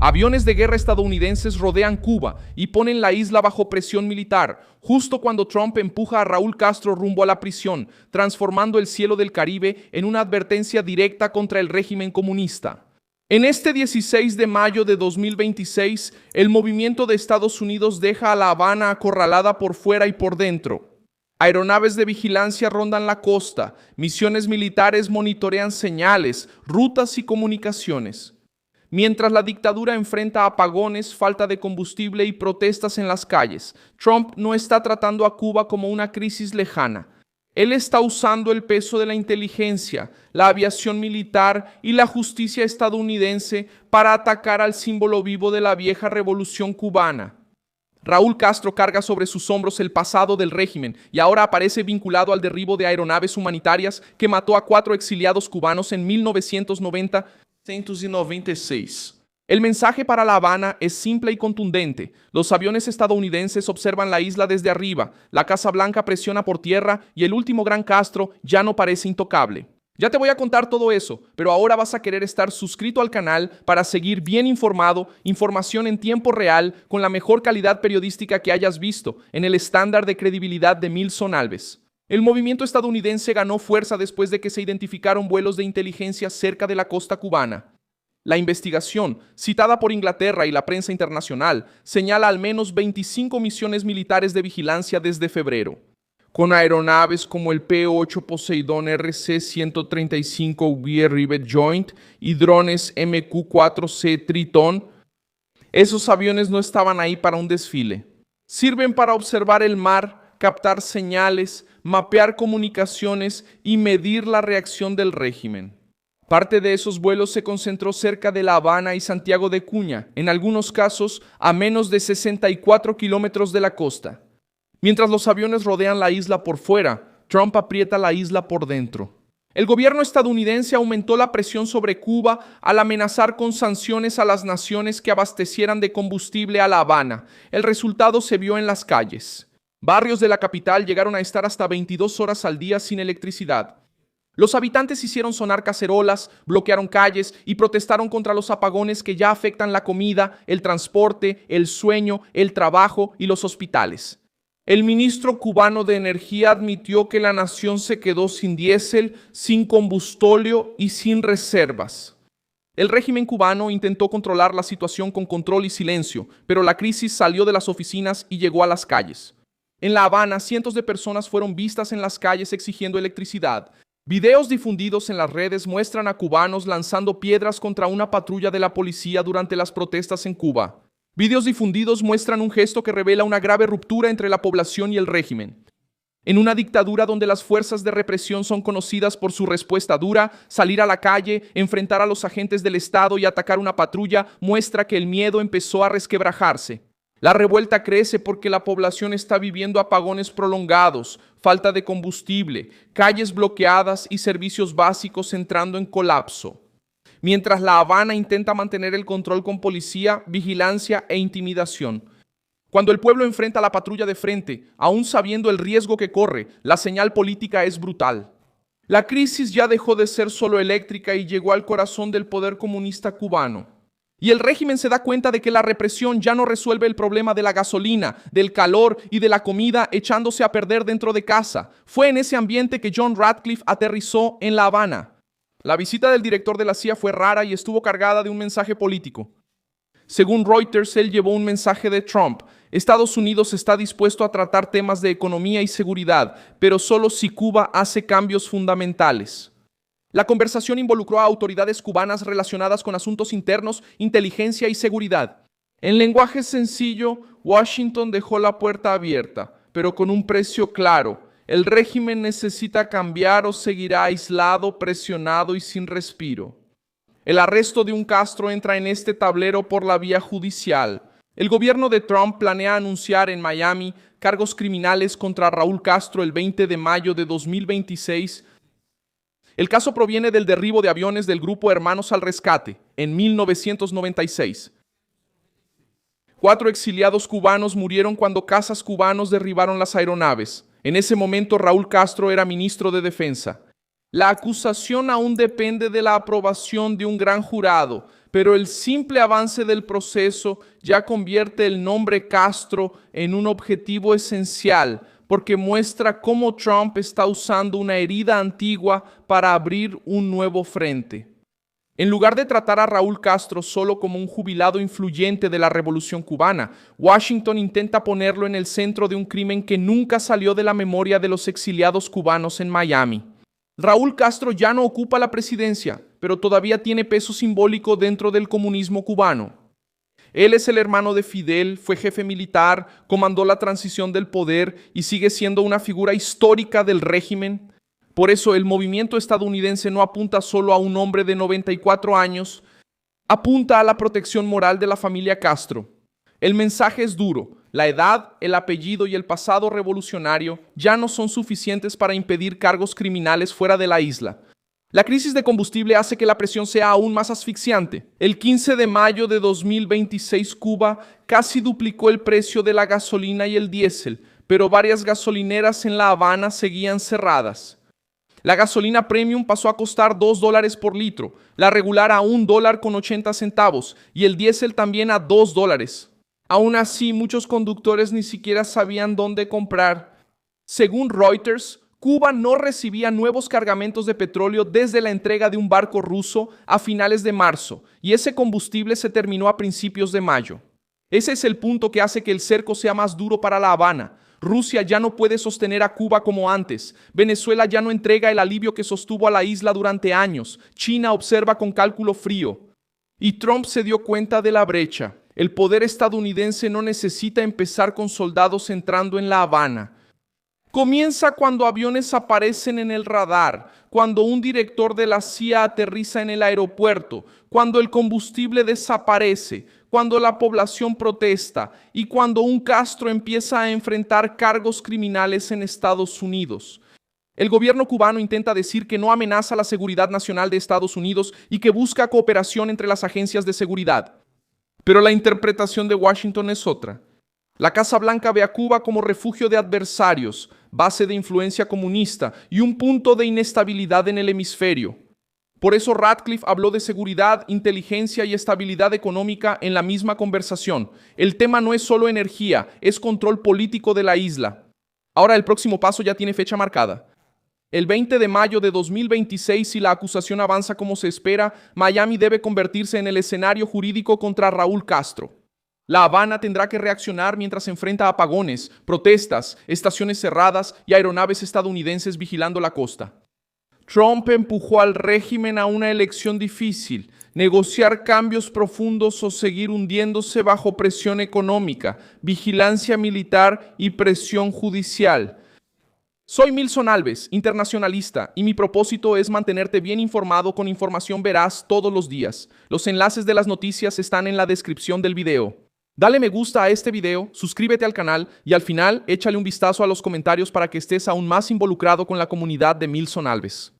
Aviones de guerra estadounidenses rodean Cuba y ponen la isla bajo presión militar, justo cuando Trump empuja a Raúl Castro rumbo a la prisión, transformando el cielo del Caribe en una advertencia directa contra el régimen comunista. En este 16 de mayo de 2026, el movimiento de Estados Unidos deja a La Habana acorralada por fuera y por dentro. Aeronaves de vigilancia rondan la costa, misiones militares monitorean señales, rutas y comunicaciones. Mientras la dictadura enfrenta apagones, falta de combustible y protestas en las calles, Trump no está tratando a Cuba como una crisis lejana. Él está usando el peso de la inteligencia, la aviación militar y la justicia estadounidense para atacar al símbolo vivo de la vieja revolución cubana. Raúl Castro carga sobre sus hombros el pasado del régimen y ahora aparece vinculado al derribo de aeronaves humanitarias que mató a 4 exiliados cubanos en 1996. El mensaje para La Habana es simple y contundente. Los aviones estadounidenses observan la isla desde arriba, la Casa Blanca presiona por tierra y el último gran Castro ya no parece intocable. Ya te voy a contar todo eso, pero ahora vas a querer estar suscrito al canal para seguir bien informado, información en tiempo real con la mejor calidad periodística que hayas visto en el estándar de credibilidad de Milson Alves. El movimiento estadounidense ganó fuerza después de que se identificaron vuelos de inteligencia cerca de la costa cubana. La investigación, citada por Inglaterra y la prensa internacional, señala al menos 25 misiones militares de vigilancia desde febrero, con aeronaves como el P-8 Poseidón RC-135 Weir Rivet Joint y drones MQ-4C Triton. Esos aviones no estaban ahí para un desfile. Sirven para observar el mar, captar señales, mapear comunicaciones y medir la reacción del régimen. Parte de esos vuelos se concentró cerca de La Habana y Santiago de Cuña, en algunos casos a menos de 64 kilómetros de la costa. Mientras los aviones rodean la isla por fuera, Trump aprieta la isla por dentro. El gobierno estadounidense aumentó la presión sobre Cuba al amenazar con sanciones a las naciones que abastecieran de combustible a La Habana. El resultado se vio en las calles. Barrios de la capital llegaron a estar hasta 22 horas al día sin electricidad. Los habitantes hicieron sonar cacerolas, bloquearon calles y protestaron contra los apagones que ya afectan la comida, el transporte, el sueño, el trabajo y los hospitales. El ministro cubano de Energía admitió que la nación se quedó sin diésel, sin combustóleo y sin reservas. El régimen cubano intentó controlar la situación con control y silencio, pero la crisis salió de las oficinas y llegó a las calles. En La Habana, cientos de personas fueron vistas en las calles exigiendo electricidad. Videos difundidos en las redes muestran a cubanos lanzando piedras contra una patrulla de la policía durante las protestas en Cuba. Videos difundidos muestran un gesto que revela una grave ruptura entre la población y el régimen. En una dictadura donde las fuerzas de represión son conocidas por su respuesta dura, salir a la calle, enfrentar a los agentes del Estado y atacar una patrulla muestra que el miedo empezó a resquebrajarse. La revuelta crece porque la población está viviendo apagones prolongados, falta de combustible, calles bloqueadas y servicios básicos entrando en colapso. Mientras La Habana intenta mantener el control con policía, vigilancia e intimidación. Cuando el pueblo enfrenta a la patrulla de frente, aún sabiendo el riesgo que corre, la señal política es brutal. La crisis ya dejó de ser solo eléctrica y llegó al corazón del poder comunista cubano. Y el régimen se da cuenta de que la represión ya no resuelve el problema de la gasolina, del calor y de la comida echándose a perder dentro de casa. Fue en ese ambiente que John Ratcliffe aterrizó en La Habana. La visita del director de la CIA fue rara y estuvo cargada de un mensaje político. Según Reuters, él llevó un mensaje de Trump. Estados Unidos está dispuesto a tratar temas de economía y seguridad, pero solo si Cuba hace cambios fundamentales. La conversación involucró a autoridades cubanas relacionadas con asuntos internos, inteligencia y seguridad. En lenguaje sencillo, Washington dejó la puerta abierta, pero con un precio claro. El régimen necesita cambiar o seguirá aislado, presionado y sin respiro. El arresto de un Castro entra en este tablero por la vía judicial. El gobierno de Trump planea anunciar en Miami cargos criminales contra Raúl Castro el 20 de mayo de 2026. El caso proviene del derribo de aviones del grupo Hermanos al Rescate en 1996. 4 exiliados cubanos murieron cuando cazas cubanos derribaron las aeronaves. En ese momento Raúl Castro era ministro de Defensa. La acusación aún depende de la aprobación de un gran jurado, pero el simple avance del proceso ya convierte el nombre Castro en un objetivo esencial, porque muestra cómo Trump está usando una herida antigua para abrir un nuevo frente. En lugar de tratar a Raúl Castro solo como un jubilado influyente de la Revolución cubana, Washington intenta ponerlo en el centro de un crimen que nunca salió de la memoria de los exiliados cubanos en Miami. Raúl Castro ya no ocupa la presidencia, pero todavía tiene peso simbólico dentro del comunismo cubano. Él es el hermano de Fidel, fue jefe militar, comandó la transición del poder y sigue siendo una figura histórica del régimen. Por eso el movimiento estadounidense no apunta solo a un hombre de 94 años, apunta a la protección moral de la familia Castro. El mensaje es duro. La edad, el apellido y el pasado revolucionario ya no son suficientes para impedir cargos criminales fuera de la isla. La crisis de combustible hace que la presión sea aún más asfixiante. El 15 de mayo de 2026, Cuba casi duplicó el precio de la gasolina y el diésel, pero varias gasolineras en La Habana seguían cerradas. La gasolina premium pasó a costar $2 por litro, la regular a $1.80 y el diésel también a $2. Aún así, muchos conductores ni siquiera sabían dónde comprar. Según Reuters, Cuba no recibía nuevos cargamentos de petróleo desde la entrega de un barco ruso a finales de marzo, y ese combustible se terminó a principios de mayo. Ese es el punto que hace que el cerco sea más duro para La Habana. Rusia ya no puede sostener a Cuba como antes. Venezuela ya no entrega el alivio que sostuvo a la isla durante años. China observa con cálculo frío. Y Trump se dio cuenta de la brecha. El poder estadounidense no necesita empezar con soldados entrando en La Habana. Comienza cuando aviones aparecen en el radar, cuando un director de la CIA aterriza en el aeropuerto, cuando el combustible desaparece, cuando la población protesta y cuando un Castro empieza a enfrentar cargos criminales en Estados Unidos. El gobierno cubano intenta decir que no amenaza la seguridad nacional de Estados Unidos y que busca cooperación entre las agencias de seguridad. Pero la interpretación de Washington es otra. La Casa Blanca ve a Cuba como refugio de adversarios, base de influencia comunista y un punto de inestabilidad en el hemisferio. Por eso Ratcliffe habló de seguridad, inteligencia y estabilidad económica en la misma conversación. El tema no es solo energía, es control político de la isla. Ahora el próximo paso ya tiene fecha marcada. El 20 de mayo de 2026, si la acusación avanza como se espera, Miami debe convertirse en el escenario jurídico contra Raúl Castro. La Habana tendrá que reaccionar mientras enfrenta apagones, protestas, estaciones cerradas y aeronaves estadounidenses vigilando la costa. Trump empujó al régimen a una elección difícil, negociar cambios profundos o seguir hundiéndose bajo presión económica, vigilancia militar y presión judicial. Soy Milson Alves, internacionalista, y mi propósito es mantenerte bien informado con información veraz todos los días. Los enlaces de las noticias están en la descripción del video. Dale me gusta a este video, suscríbete al canal y al final échale un vistazo a los comentarios para que estés aún más involucrado con la comunidad de Milson Alves.